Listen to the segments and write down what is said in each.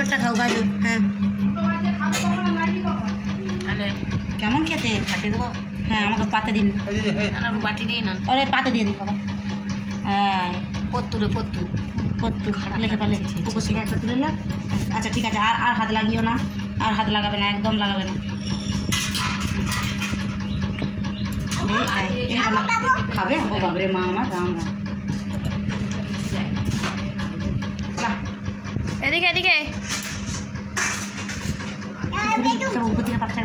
গাজরটা খাও, গাজর। হ্যাঁ কেমন খেতে? পাতে দেবো? হ্যাঁ আমাকে পাতে দিন, বাটি দিই না, আরে পাতে দিয়ে দিই বাবা। হ্যাঁ পত্তুরে পত্তু পত্তু লেখে পালে উপর থেকে একটা তুলে না। আচ্ছা ঠিক আছে, আর হাত লাগিও না, আর হাত লাগাবে না, একদম লাগাবে না। খাবে ও বাবরে মা আমার রাম রাম। এদিকে এদিকে উপর থেকে পাত্তা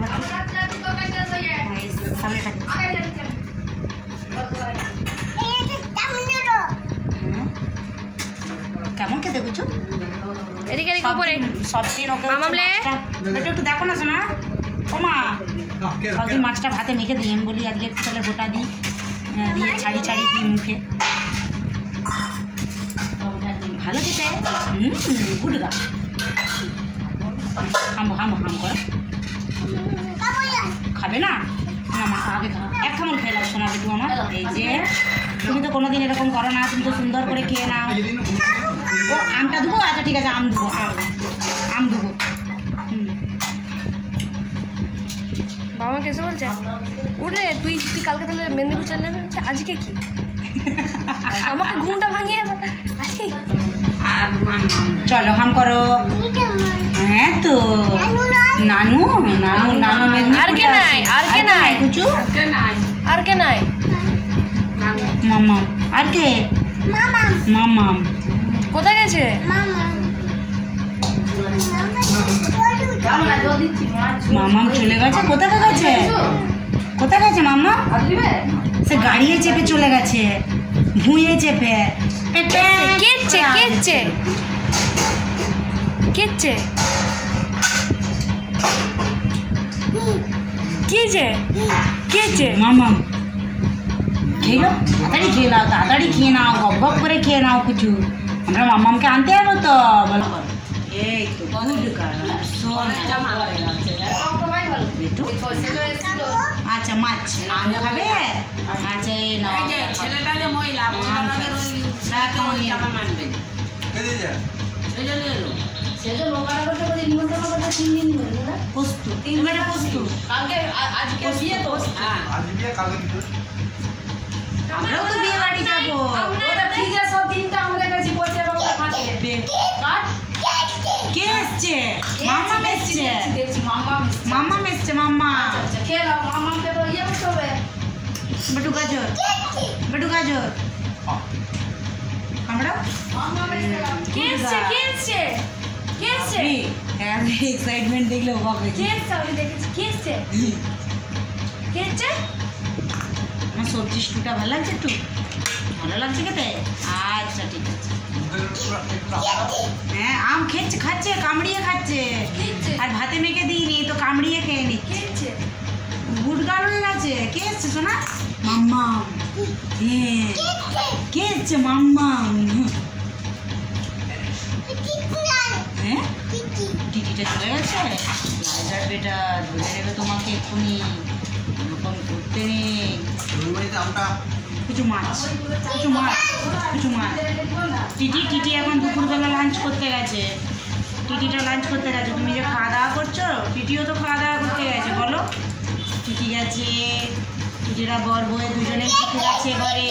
কেমন খেতে বুঝছো? এদিকে এদিকে উপরে সব দিন ওকে একটু দেখো না শোনা। ও মা সবদিন মাছটা ভাতে মেখে দিই, আমি বলি আজকে একটু তাহলে গোটা দিই, দিয়ে ছাড়ি ছাড়ি দিই মুখে, ভালো খেতে। গুড গা হাম হাম হাম করো। খাবে না? না মা আগে খাও, এক কামড় খেয়ে নাও শোনা বেটু আমার। এই যে তুমি তো কোনোদিন এরকম করো না, তুমি তো সুন্দর করে খেয়ে নাও। ও আমটা দেবো? আচ্ছা ঠিক আছে, আম দেবো, আম দেবো। বাবা কেসে বলছে উঠে তুই কালকে তাহলে মেদিনীপুর চলে যাবে, আজকে কি আমাকে ঘুমটা ভাঙিয়ে আজকে চলো হাম করো। হ্যাঁ তো নানু নানু নানু আর কে নাই, আর কে নাই কুচু, আর কে নাই মামা, আর কে? মামা কোথায় গেছে? মামা চলে গেছে। কোথায় গেছে? কোথায় গেছে মামা? সে গাড়িয়ে চেপে চলে গেছে, ভুঁয়ে চেপে। কেচ্ছে কেচ্ছে কেচ্ছে কেছে কেছে মামা খেলো, তাড়াতাড়ি খেয়ে নাও, তাড়াতাড়ি খেয়ে নাও, গপ গপ করে খেয়ে নাও কিছু। আমরা মামামকে আনতে যাবো তো। এই তো আচ্ছা মাছ আম খাবে? আচ্ছা এই নাও, পোস্ত 3 বারে পোস্ত। আমরাও তো বিয়ে বাড়ি যাবো। কে এসছে? মামা এসছে, মামা এসছে, মামা। বেটু গাজর, বেটু গাজর আমরা কে এসছে কে এসছে কে এসছে এক্সাইটমেন্ট দেখলে অবাক হয়ে কে এসছে আমি দেখেছি কে এসছে কে এসছে আমার সবজি স্টুটা ভালো লাগছে, একটু ভালো লাগছে খেতে। আচ্ছা ঠিক আছে। হ্যাঁ আম খেচ্ছে, খাচ্ছে, কামড়িয়ে খাচ্ছে, আর ভাতে মেখে দিইনি তো কামড়িয়ে খেয়ে নিচ্ছে। গুড গার্ল হয়ে গেছে। কে এসছে শোনা? মাম্মা। হ্যাঁ কে এসছে? মাম্মা। হ্যাঁ টিটিটা চলে গেছে। লাইজার বেটা ধরে নেবে তোমাকে এক্ষুনি, এরকম করতে নেই। কিছু মাছ, কিছু মাছ, কিছু মাছ। টিটি এখন দুপুরবেলা লাঞ্চ করতে গেছে। টিটিটা লাঞ্চ করতে গেছে। তুমি যে খাওয়া দাওয়া করছো, টিটিও তো খাওয়া দাওয়া করতে গেছে। বলো টিটি গেছে, টিটিরা বর বয়ে দুজনে টিটি গেছে ঘরে।